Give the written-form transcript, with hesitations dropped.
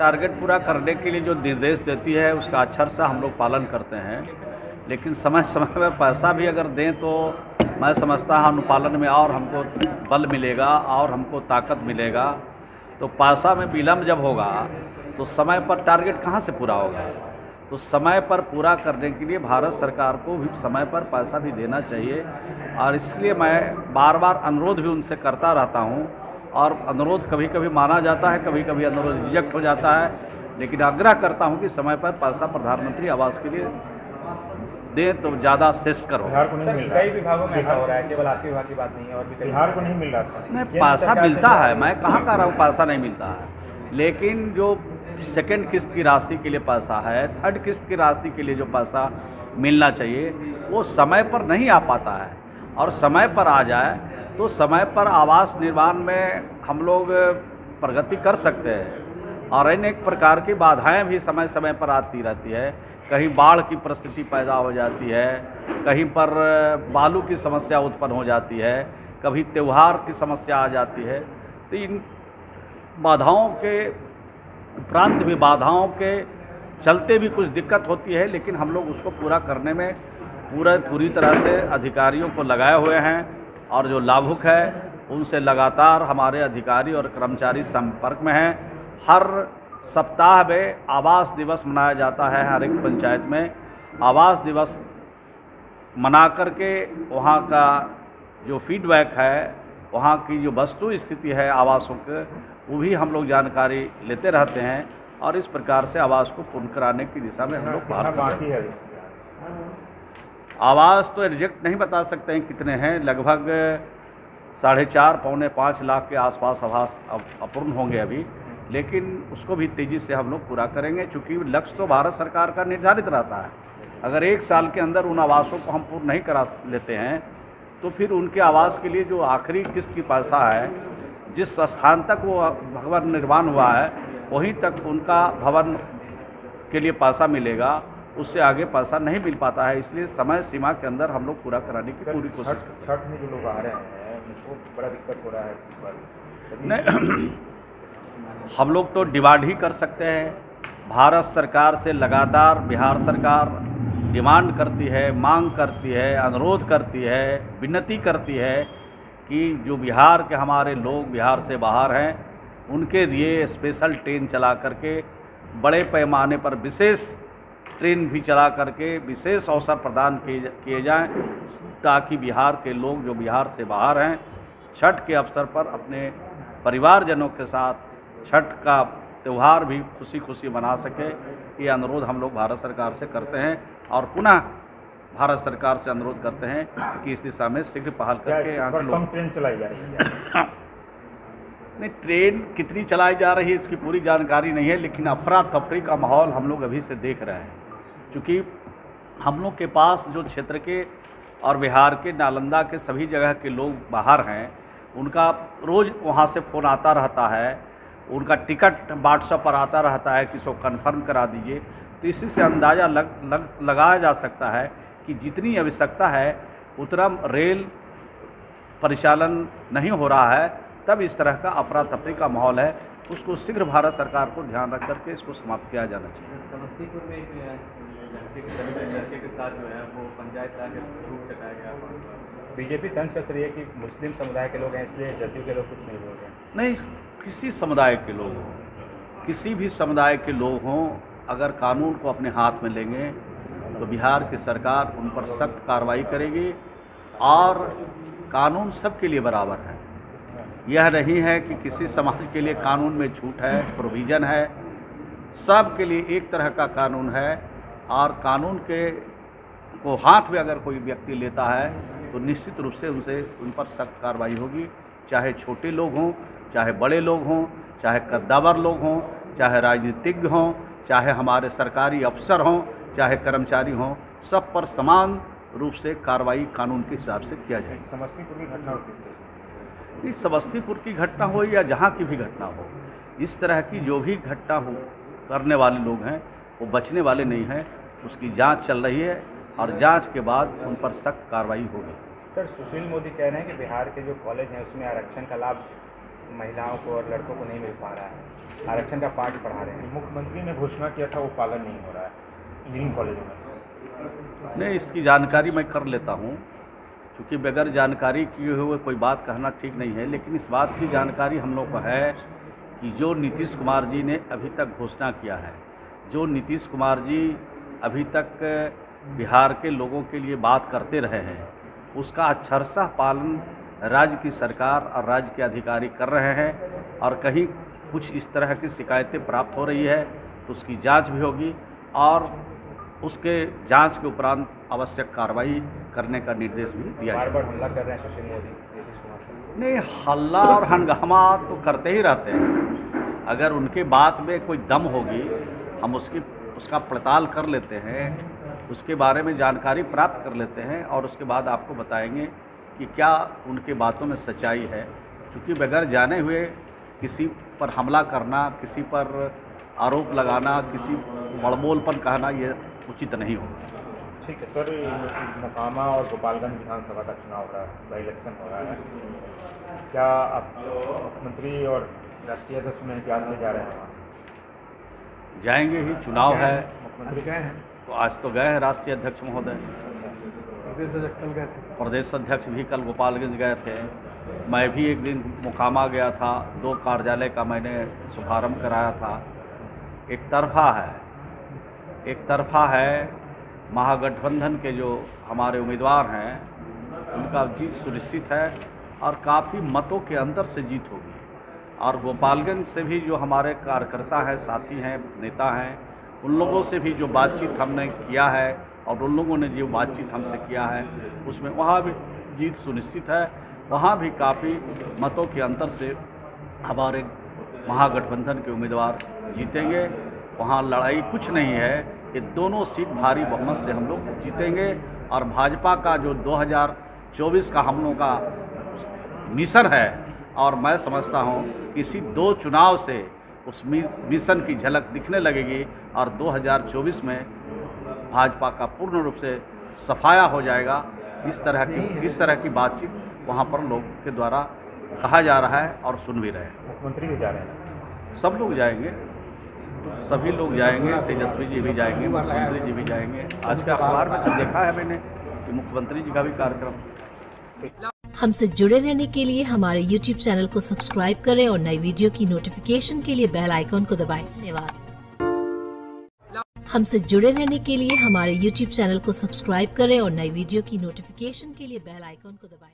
Target पूरा करने के लिए जो निर्देश देती है उसका अक्षर से हम लोग पालन करते हैं, लेकिन समय समय पर पैसा भी अगर दें तो मैं समझता हूँ अनुपालन में और हमको बल मिलेगा और हमको ताकत मिलेगा। तो पैसा में विलम्ब जब होगा तो समय पर टारगेट कहाँ से पूरा होगा। तो समय पर पूरा करने के लिए भारत सरकार को भी समय पर पैसा भी देना चाहिए, और इसलिए मैं बार बार अनुरोध भी उनसे करता रहता हूँ। और अनुरोध कभी कभी माना जाता है, कभी कभी अनुरोध रिजेक्ट हो जाता है, लेकिन आग्रह करता हूं कि समय पर पैसा प्रधानमंत्री आवास के लिए दें तो ज़्यादा शेष करो। बिहार को नहीं मिल रहा, कई विभागों में ऐसा हो रहा है, केवल आपके विभाग की बात नहीं है, और भी बिहार को नहीं मिल रहा। नहीं, पैसा मिलता है, मैं कहाँ कह रहा हूँ पैसा नहीं मिलता है, लेकिन जो सेकेंड किस्त की राशि के लिए पैसा है, थर्ड किस्त की राशि के लिए जो पैसा मिलना चाहिए वो समय पर नहीं आ पाता है। और समय पर आ जाए तो समय पर आवास निर्माण में हम लोग प्रगति कर सकते हैं। और अनेक प्रकार की बाधाएं भी समय समय पर आती रहती है, कहीं बाढ़ की परिस्थिति पैदा हो जाती है, कहीं पर बालू की समस्या उत्पन्न हो जाती है, कभी त्यौहार की समस्या आ जाती है। तो इन बाधाओं के उपरांत भी बाधाओं के चलते भी कुछ दिक्कत होती है, लेकिन हम लोग उसको पूरा करने में पूरी तरह से अधिकारियों को लगाए हुए हैं। और जो लाभुक है उनसे लगातार हमारे अधिकारी और कर्मचारी संपर्क में हैं। हर सप्ताह में आवास दिवस मनाया जाता है, हर एक पंचायत में आवास दिवस मना करके वहाँ का जो फीडबैक है, वहाँ की जो वस्तु स्थिति है आवासों के, वो भी हम लोग जानकारी लेते रहते हैं। और इस प्रकार से आवास को पूर्ण कराने की दिशा में हम लोग बाकी है। आवास तो एग्जैक्ट नहीं बता सकते हैं कितने हैं, लगभग 4.5 पौने 5 लाख के आसपास आवास अपूर्ण होंगे अभी, लेकिन उसको भी तेज़ी से हम लोग पूरा करेंगे, क्योंकि लक्ष्य तो भारत सरकार का निर्धारित रहता है। अगर 1 साल के अंदर उन आवासों को हम पूर्ण नहीं करा लेते हैं तो फिर उनके आवास के लिए जो आखिरी किस्त की पैसा है, जिस स्थान तक वो भवन निर्माण हुआ है वहीं तक उनका भवन के लिए पैसा मिलेगा, उससे आगे पैसा नहीं मिल पाता है। इसलिए समय सीमा के अंदर हम लोग पूरा कराने की पूरी कोशिश करते हैं। छठ में जो लोग आ रहे हैं उनको बड़ा दिक्कत हो रहा है इस बार। नहीं, हम लोग तो डिमांड ही कर सकते हैं। भारत सरकार से लगातार बिहार सरकार डिमांड करती है, मांग करती है, अनुरोध करती है, विनती करती है कि जो बिहार के हमारे लोग बिहार से बाहर हैं उनके लिए स्पेशल ट्रेन चला करके, बड़े पैमाने पर विशेष ट्रेन भी चला करके विशेष अवसर प्रदान किए जाएं, ताकि बिहार के लोग जो बिहार से बाहर हैं छठ के अवसर पर अपने परिवारजनों के साथ छठ का त्यौहार भी खुशी खुशी मना सके। ये अनुरोध हम लोग भारत सरकार से करते हैं और पुनः भारत सरकार से अनुरोध करते हैं कि इस दिशा में शीघ्र पहल करके यहाँ के लोग। ट्रेन चलाई जा रही है? नहीं, ट्रेन कितनी चलाई जा रही है इसकी पूरी जानकारी नहीं है, लेकिन अफरा तफरी का माहौल हम लोग अभी से देख रहे हैं, क्योंकि हम लोग के पास जो क्षेत्र के और बिहार के नालंदा के सभी जगह के लोग बाहर हैं, उनका रोज़ वहाँ से फ़ोन आता रहता है, उनका टिकट व्हाट्सएप पर आता रहता है कि इसको कन्फर्म करा दीजिए। तो इसी से अंदाज़ा लगाया जा सकता है कि जितनी आवश्यकता है उतना रेल परिचालन नहीं हो रहा है, तब इस तरह का अफरा तफरी का माहौल है। उसको शीघ्र भारत सरकार को ध्यान रख करके इसको समाप्त किया जाना चाहिए। समस्तीपुर में लड़के के साथ जो है वो पंचायत लाके छूट चटाया गया। बीजेपी तंज कस रही है कि मुस्लिम समुदाय के लोग हैं इसलिए जदयू के लोग कुछ नहीं बोल रहे। नहीं, किसी समुदाय के लोग हों, किसी भी समुदाय के लोग हों, अगर कानून को अपने हाथ में लेंगे तो बिहार की सरकार उन पर सख्त कार्रवाई करेगी। और कानून सबके लिए बराबर है, यह नहीं है कि किसी समाज के लिए कानून में छूट है, प्रोविज़न है। सब के लिए एक तरह का कानून है, और कानून के को हाथ में अगर कोई व्यक्ति लेता है तो निश्चित रूप से उन पर सख्त कार्रवाई होगी, चाहे छोटे लोग हों, चाहे बड़े लोग हों, चाहे कद्दावर लोग हों, चाहे राजनीतिज्ञ हों, चाहे हमारे सरकारी अफसर हों, चाहे कर्मचारी हों, सब पर समान रूप से कार्रवाई कानून के हिसाब से किया जाएगा। समस्तीपुर की घटना होती है, इस समस्तीपुर की घटना हो या जहाँ की भी घटना हो, इस तरह की जो भी घटना हो करने वाले लोग हैं वो बचने वाले नहीं हैं। उसकी जांच चल रही है और जांच के बाद उन पर सख्त कार्रवाई होगी। सर सुशील मोदी कह रहे हैं कि बिहार के जो कॉलेज हैं उसमें आरक्षण का लाभ महिलाओं को और लड़कों को नहीं मिल पा रहा है। आरक्षण का पाठ पढ़ा रहे हैं। मुख्यमंत्री ने घोषणा किया था, वो पालन नहीं हो रहा है इंजीनियरिंग कॉलेज में। नहीं, इसकी जानकारी मैं कर लेता हूँ, क्योंकि बगैर जानकारी किए हुए कोई बात कहना ठीक नहीं है। लेकिन इस बात की जानकारी हम लोग को है कि जो नीतीश कुमार जी ने अभी तक घोषणा किया है, जो नीतीश कुमार जी अभी तक बिहार के लोगों के लिए बात करते रहे हैं, उसका अक्षरशः पालन राज्य की सरकार और राज्य के अधिकारी कर रहे हैं। और कहीं कुछ इस तरह की शिकायतें प्राप्त हो रही है तो उसकी जांच भी होगी और उसके जांच के उपरांत आवश्यक कार्रवाई करने का निर्देश भी दिया बार जाएगा। बार हमला कर रहे हैं सुशील मोदी, नीतीश कुमार। नहीं, हल्ला और हंगामा तो करते ही रहते हैं। अगर उनके बात में कोई दम होगी, हम उसका पड़ताल कर लेते हैं, उसके बारे में जानकारी प्राप्त कर लेते हैं और उसके बाद आपको बताएंगे कि क्या उनके बातों में सच्चाई है। क्योंकि बगैर जाने हुए किसी पर हमला करना, किसी पर आरोप लगाना, किसी बड़बोलपन कहना, ये उचित नहीं होगा। ठीक है सर, मोकामा और गोपालगंज विधानसभा का चुनाव हो रहा है, बाई इलेक्शन हो रहा है, क्या आप मुख्यमंत्री और राष्ट्रीय अध्यक्ष में क्या से जा रहे हैं वहाँ? जाएंगे ही, चुनाव है मुख्यमंत्री गए हैं, तो आज तो गए हैं राष्ट्रीय अध्यक्ष महोदय। प्रदेश अध्यक्ष कल गए थे। प्रदेश अध्यक्ष भी कल गोपालगंज गए थे। मैं भी एक दिन मोकामा गया था, 2 कार्यालय का मैंने शुभारंभ कराया था। एक तरफा है महागठबंधन के जो हमारे उम्मीदवार हैं, उनका जीत सुनिश्चित है और काफ़ी मतों के अंतर से जीत होगी। और गोपालगंज से भी जो हमारे कार्यकर्ता हैं, साथी हैं, नेता हैं, उन लोगों से भी जो बातचीत हमने किया है और उन लोगों ने जो बातचीत हमसे किया है, उसमें वहाँ भी जीत सुनिश्चित है। वहाँ भी काफ़ी मतों के अंतर से हमारे महागठबंधन के उम्मीदवार जीतेंगे। वहाँ लड़ाई कुछ नहीं है, ये दोनों सीट भारी बहुमत से हम लोग जीतेंगे। और भाजपा का जो 2024 का हम लोगों का मिशन है, और मैं समझता हूँ इसी 2 चुनाव से उस मिशन की झलक दिखने लगेगी और 2024 में भाजपा का पूर्ण रूप से सफाया हो जाएगा। इस तरह की बातचीत वहाँ पर लोग के द्वारा कहा जा रहा है और सुन भी रहे हैं। मुख्यमंत्री भी जा रहे हैं, सब लोग जाएंगे, सभी लोग जाएंगे, तेजस्वी जी भी जाएंगे, मुख्यमंत्री जी भी जाएंगे। आज के अखबार में तो देखा है मैंने कि मुख्यमंत्री जी का भी कार्यक्रम। हमसे जुड़े रहने के लिए हमारे YouTube चैनल को सब्सक्राइब करें और नई वीडियो की नोटिफिकेशन के लिए बेल आइकॉन को दबाएं। धन्यवाद। हमसे जुड़े रहने के लिए हमारे YouTube चैनल को सब्सक्राइब करें और नई वीडियो की नोटिफिकेशन के लिए बेल आइकॉन को दबाएं।